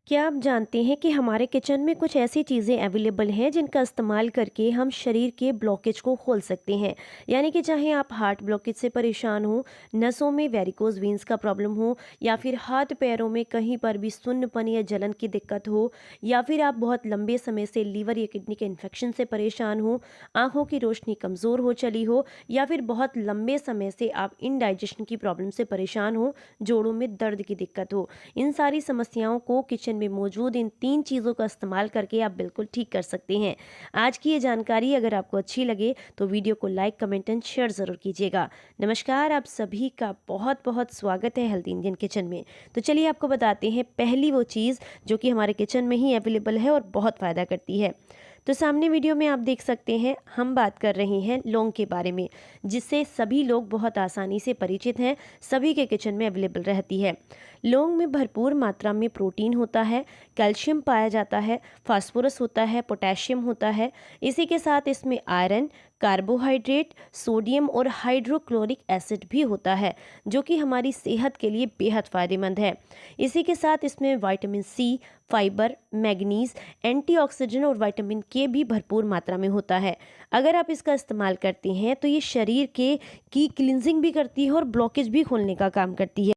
क्या आप जानते हैं कि हमारे किचन में कुछ ऐसी चीज़ें अवेलेबल हैं जिनका इस्तेमाल करके हम शरीर के ब्लॉकेज को खोल सकते हैं। यानी कि चाहे आप हार्ट ब्लॉकेज से परेशान हो, नसों में वेरिकोज वेंस का प्रॉब्लम हो, या फिर हाथ पैरों में कहीं पर भी सुन्नपन या जलन की दिक्कत हो, या फिर आप बहुत लंबे समय से लीवर या किडनी के इन्फेक्शन से परेशान हो, आंखों की रोशनी कमज़ोर हो चली हो, या फिर बहुत लंबे समय से आप इनडाइजेशन की प्रॉब्लम से परेशान हो, जोड़ों में दर्द की दिक्कत हो। इन सारी समस्याओं को किचन में मौजूद इन 3 चीज़ों का इस्तेमाल करके आप बिल्कुल ठीक कर सकते हैं। आज की ये जानकारी अगर आपको अच्छी लगे तो वीडियो को लाइक, कमेंट एंड शेयर ज़रूर कीजिएगा। नमस्कार, आप सभी का बहुत बहुत स्वागत है हेल्थ इंडियन किचन में। तो चलिए आपको बताते हैं पहली वो चीज़ जो कि हमारे किचन में ही अवेलेबल है और बहुत फ़ायदा करती है। तो सामने वीडियो में आप देख सकते हैं, हम बात कर रहे हैं लौंग के बारे में, जिससे सभी लोग बहुत आसानी से परिचित हैं, सभी के किचन में अवेलेबल रहती है। लौंग में भरपूर मात्रा में प्रोटीन होता है, कैल्शियम पाया जाता है, फास्फोरस होता है, पोटेशियम होता है। इसी के साथ इसमें आयरन, कार्बोहाइड्रेट, सोडियम और हाइड्रोक्लोरिक एसिड भी होता है, जो कि हमारी सेहत के लिए बेहद फ़ायदेमंद है। इसी के साथ इसमें vitamin C, fibre, manganese, antioxidant और विटामिन के भी भरपूर मात्रा में होता है। अगर आप इसका इस्तेमाल करते हैं तो ये शरीर के की क्लिनजिंग भी करती है और ब्लॉकेज भी खोलने का काम करती है।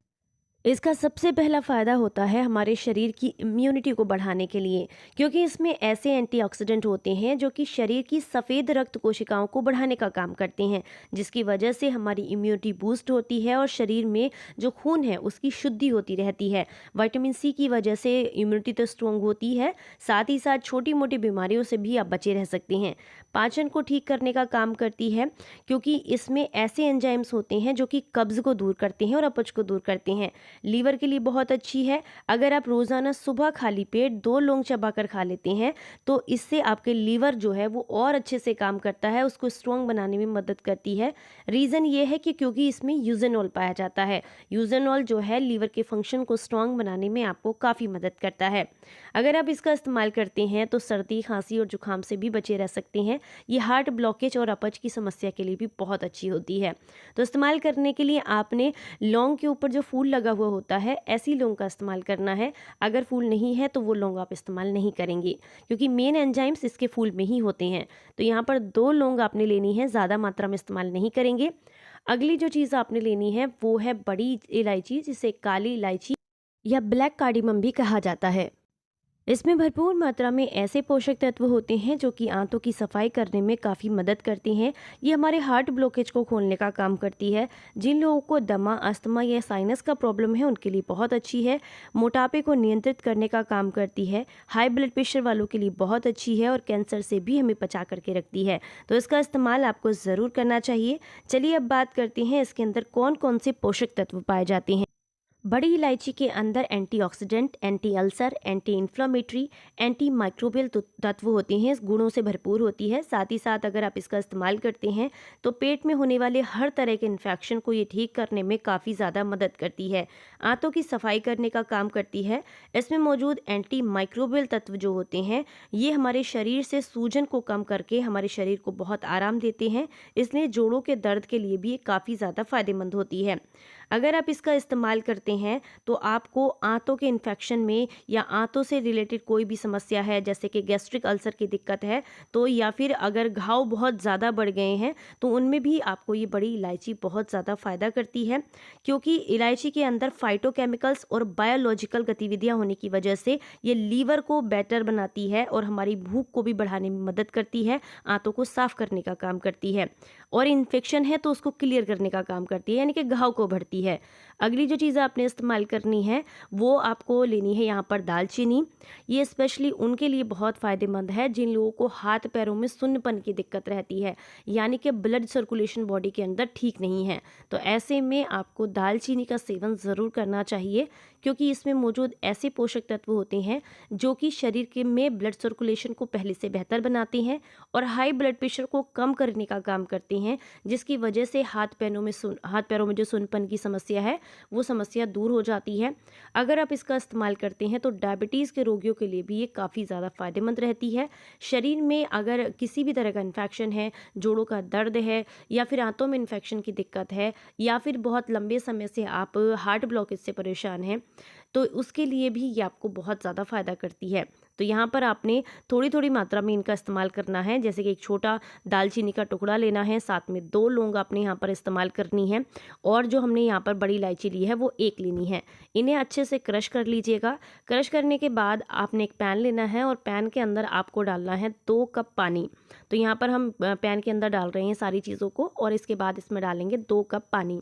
इसका सबसे पहला फ़ायदा होता है हमारे शरीर की इम्यूनिटी को बढ़ाने के लिए, क्योंकि इसमें ऐसे एंटीऑक्सीडेंट होते हैं जो कि शरीर की सफ़ेद रक्त कोशिकाओं को बढ़ाने का काम करते हैं, जिसकी वजह से हमारी इम्यूनिटी बूस्ट होती है और शरीर में जो खून है उसकी शुद्धि होती रहती है। विटामिन सी की वजह से इम्यूनिटी तो स्ट्रॉन्ग होती है, साथ ही साथ छोटी मोटी बीमारियों से भी आप बचे रह सकते हैं। पाचन को ठीक करने का काम करती है, क्योंकि इसमें ऐसे एंजाइम्स होते हैं जो कि कब्ज़ को दूर करते हैं और अपच को दूर करते हैं। लीवर के लिए बहुत अच्छी है। अगर आप रोज़ाना सुबह खाली पेट 2 लौंग चबाकर खा लेते हैं तो इससे आपके लीवर जो है वो और अच्छे से काम करता है, उसको स्ट्रॉन्ग बनाने में मदद करती है। रीज़न ये है कि क्योंकि इसमें यूज़ेनॉल पाया जाता है। यूज़ेनॉल जो है लीवर के फंक्शन को स्ट्रॉन्ग बनाने में आपको काफ़ी मदद करता है। अगर आप इसका इस्तेमाल करते हैं तो सर्दी, खांसी और जुकाम से भी बचे रह सकते हैं। ये हार्ट ब्लॉकेज और अपच की समस्या के लिए भी बहुत अच्छी होती है। तो इस्तेमाल करने के लिए आपने लौंग के ऊपर जो फूल लगा हुआ होता है, ऐसी लौंग का इस्तेमाल करना है। अगर फूल नहीं है तो वो लौंग आप इस्तेमाल नहीं करेंगे, क्योंकि मेन एंजाइम्स इसके फूल में ही होते हैं। तो यहाँ पर 2 लौंग आपने लेनी है, ज़्यादा मात्रा में इस्तेमाल नहीं करेंगे। अगली जो चीज़ आपने लेनी है वो है बड़ी इलायची, जिसे काली इलायची या ब्लैक कार्डिमम भी कहा जाता है। इसमें भरपूर मात्रा में ऐसे पोषक तत्व होते हैं जो कि आंतों की सफाई करने में काफ़ी मदद करते हैं। ये हमारे हार्ट ब्लॉकेज को खोलने का काम करती है। जिन लोगों को दमा, अस्थमा या साइनस का प्रॉब्लम है उनके लिए बहुत अच्छी है। मोटापे को नियंत्रित करने का काम करती है। हाई ब्लड प्रेशर वालों के लिए बहुत अच्छी है और कैंसर से भी हमें बचा करके रखती है। तो इसका इस्तेमाल आपको ज़रूर करना चाहिए। चलिए अब बात करते हैं इसके अंदर कौन कौन से पोषक तत्व पाए जाते हैं। बड़ी इलायची के अंदर antioxidant, anti ulcer, anti inflammatory, anti microbial तत्व होते हैं, इस गुणों से भरपूर होती है। साथ ही साथ अगर आप इसका इस्तेमाल करते हैं तो पेट में होने वाले हर तरह के इन्फेक्शन को ये ठीक करने में काफ़ी ज़्यादा मदद करती है। आंतों की सफाई करने का काम करती है। इसमें मौजूद एंटी माइक्रोबियल तत्व जो होते हैं, ये हमारे शरीर से सूजन को कम करके हमारे शरीर को बहुत आराम देते हैं, इसलिए जोड़ों के दर्द के लिए भी ये काफ़ी ज़्यादा फायदेमंद होती है। अगर आप इसका इस्तेमाल करते हैं तो आपको आंतों के इन्फेक्शन में या आंतों से रिलेटेड कोई भी समस्या है, जैसे कि गैस्ट्रिक अल्सर की दिक्कत है, तो या फिर अगर घाव बहुत ज़्यादा बढ़ गए हैं तो उनमें भी आपको ये बड़ी इलायची बहुत ज़्यादा फ़ायदा करती है, क्योंकि इलायची के अंदर फाइटोकेमिकल्स और बायोलॉजिकल गतिविधियाँ होने की वजह से ये लीवर को बेटर बनाती है और हमारी भूख को भी बढ़ाने में मदद करती है, आंतों को साफ करने का काम करती है, और इन्फेक्शन है तो उसको क्लियर करने का काम करती है, यानी कि घाव को भरती है। अगली जो चीज़ आपने इस्तेमाल करनी है वो आपको लेनी है यहाँ पर दालचीनी। ये स्पेशली उनके लिए बहुत फ़ायदेमंद है जिन लोगों को हाथ पैरों में सुन्नपन की दिक्कत रहती है, यानी कि ब्लड सर्कुलेशन बॉडी के अंदर ठीक नहीं है। तो ऐसे में आपको दालचीनी का सेवन ज़रूर करना चाहिए, क्योंकि इसमें मौजूद ऐसे पोषक तत्व होते हैं जो कि शरीर के में ब्लड सर्कुलेशन को पहले से बेहतर बनाते हैं और हाई ब्लड प्रेशर को कम करने का काम करते हैं, जिसकी वजह से हाथ पैरों में जो सुन्नपन की समस्या है वो समस्या दूर हो जाती है। अगर आप इसका इस्तेमाल करते हैं तो डायबिटीज़ के रोगियों के लिए भी ये काफ़ी ज़्यादा फायदेमंद रहती है। शरीर में अगर किसी भी तरह का इन्फेक्शन है, जोड़ों का दर्द है, या फिर आंतों में इन्फेक्शन की दिक्कत है, या फिर बहुत लंबे समय से आप हार्ट ब्लॉकेज से परेशान हैं, तो उसके लिए भी ये आपको बहुत ज़्यादा फ़ायदा करती है। तो यहाँ पर आपने थोड़ी-थोड़ी मात्रा में इनका इस्तेमाल करना है, जैसे कि एक छोटा दालचीनी का टुकड़ा लेना है, साथ में 2 लौंग आपने यहाँ पर इस्तेमाल करनी है और जो हमने यहाँ पर बड़ी इलायची ली है वो 1 लेनी है। इन्हें अच्छे से क्रश कर लीजिएगा। क्रश करने के बाद आपने एक पैन लेना है और पैन के अंदर आपको डालना है 2 कप पानी। तो यहाँ पर हम पैन के अंदर डाल रहे हैं सारी चीज़ों को और इसके बाद इसमें डालेंगे 2 कप पानी।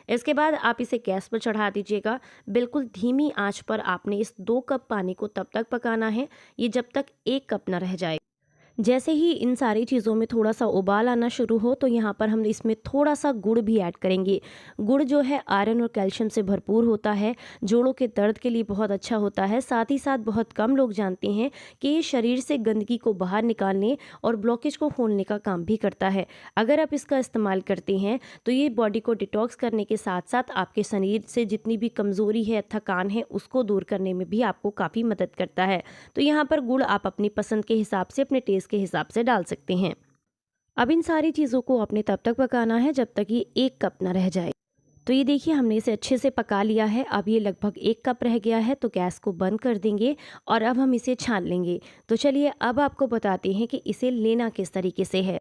इसके बाद आप इसे गैस पर चढ़ा दीजिएगा। बिल्कुल धीमी आँच पर आपने इस 2 कप पानी को तब तक पकाना है, ये जब तक 1 कप ना रह जाए। जैसे ही इन सारी चीज़ों में थोड़ा-सा उबाल आना शुरू हो तो यहाँ पर हम इसमें थोड़ा-सा गुड़ भी ऐड करेंगे। गुड़ जो है आयरन और कैल्शियम से भरपूर होता है, जोड़ों के दर्द के लिए बहुत अच्छा होता है। साथ ही साथ बहुत कम लोग जानते हैं कि ये शरीर से गंदगी को बाहर निकालने और ब्लॉकेज को खोलने का काम भी करता है। अगर आप इसका इस्तेमाल करते हैं तो ये बॉडी को डिटॉक्स करने के साथ-साथ आपके शरीर से जितनी भी कमज़ोरी है, थकान है, उसको दूर करने में भी आपको काफ़ी मदद करता है। तो यहाँ पर गुड़ आप अपनी पसंद के हिसाब से, अपने टेस्ट के हिसाब से डाल सकते हैं। अब इन सारी चीज़ों को आपने तब तक पकाना है जब तक ये 1 कप ना रह जाए। तो ये देखिए हमने इसे अच्छे से पका लिया है। अब ये लगभग 1 कप रह गया है तो गैस को बंद कर देंगे और अब हम इसे छान लेंगे। तो चलिए अब आपको बताते हैं कि इसे लेना किस तरीके से है।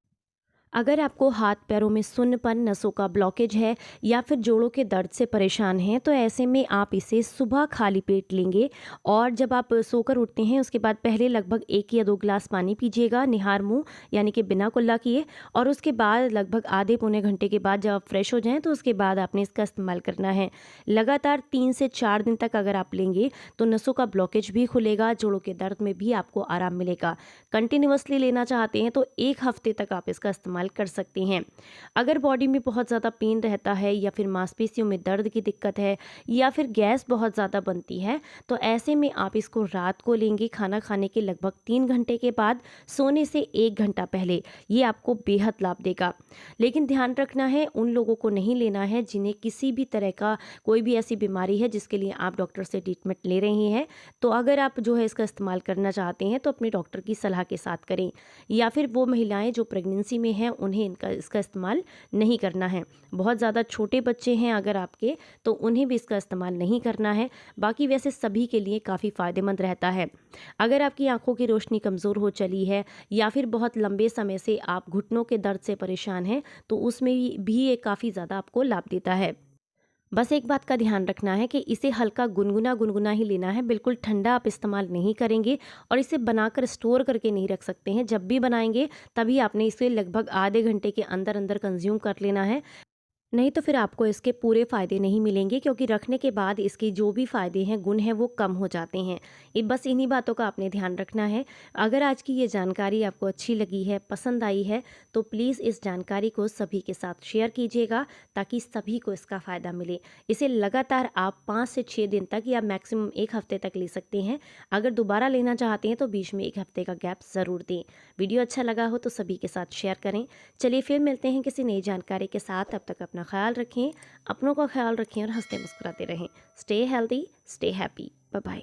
अगर आपको हाथ पैरों में सुन्नपन, नसों का ब्लॉकेज है या फिर जोड़ों के दर्द से परेशान हैं तो ऐसे में आप इसे सुबह खाली पेट लेंगे और जब आप सोकर उठते हैं उसके बाद पहले लगभग 1 या 2 ग्लास पानी पीजिएगा निहार मुंह, यानी कि बिना कुल्ला किए। और उसके बाद लगभग आधे पौने घंटे के बाद जब आप फ्रेश हो जाएं तो उसके बाद आपने इसका इस्तेमाल करना है। लगातार 3 से 4 दिन तक अगर आप लेंगे तो नसों का ब्लॉकेज भी खुलेगा, जोड़ों के दर्द में भी आपको आराम मिलेगा। कंटिन्यूअसली लेना चाहते हैं तो 1 हफ्ते तक आप इसका इस्तेमाल कर सकते हैं। अगर बॉडी में बहुत ज़्यादा पेन रहता है या फिर मांसपेशियों में दर्द की दिक्कत है या फिर गैस बहुत ज़्यादा बनती है तो ऐसे में आप इसको रात को लेंगे खाना खाने के लगभग 3 घंटे के बाद, सोने से 1 घंटा पहले। ये आपको बेहद लाभ देगा। लेकिन ध्यान रखना है, उन लोगों को नहीं लेना है जिन्हें किसी भी तरह का कोई भी ऐसी बीमारी है जिसके लिए आप डॉक्टर से ट्रीटमेंट ले रहे हैं। तो अगर आप जो है इसका इस्तेमाल करना चाहते हैं तो अपने डॉक्टर की सलाह के साथ करें, या फिर वो महिलाएं जो प्रेगनेंसी में हैं उन्हें इसका इस्तेमाल नहीं करना है। बहुत ज़्यादा छोटे बच्चे हैं अगर आपके तो उन्हें भी इसका इस्तेमाल नहीं करना है। बाकी वैसे सभी के लिए काफ़ी फ़ायदेमंद रहता है। अगर आपकी आंखों की रोशनी कमज़ोर हो चली है या फिर बहुत लंबे समय से आप घुटनों के दर्द से परेशान हैं तो उसमें भी ये काफ़ी ज़्यादा आपको लाभ देता है। बस एक बात का ध्यान रखना है कि इसे हल्का गुनगुना गुनगुना ही लेना है, बिल्कुल ठंडा आप इस्तेमाल नहीं करेंगे और इसे बनाकर स्टोर करके नहीं रख सकते हैं। जब भी बनाएंगे तभी आपने इसे लगभग आधे घंटे के अंदर अंदर कंज्यूम कर लेना है, नहीं तो फिर आपको इसके पूरे फ़ायदे नहीं मिलेंगे, क्योंकि रखने के बाद इसके जो भी फ़ायदे हैं, गुण हैं, वो कम हो जाते हैं। ये बस इन्हीं बातों का आपने ध्यान रखना है। अगर आज की ये जानकारी आपको अच्छी लगी है, पसंद आई है, तो प्लीज़ इस जानकारी को सभी के साथ शेयर कीजिएगा ताकि सभी को इसका फ़ायदा मिले। इसे लगातार आप 5 से 6 दिन तक या मैक्सिमम 1 हफ़्ते तक ले सकते हैं। अगर दोबारा लेना चाहते हैं तो बीच में 1 हफ़्ते का गैप ज़रूर दें। वीडियो अच्छा लगा हो तो सभी के साथ शेयर करें। चलिए फिर मिलते हैं किसी नई जानकारी के साथ। तब तक अपना ख्याल रखें, अपनों का ख्याल रखें और हंसते मुस्कुराते रहें। Stay healthy, stay happy. Bye bye.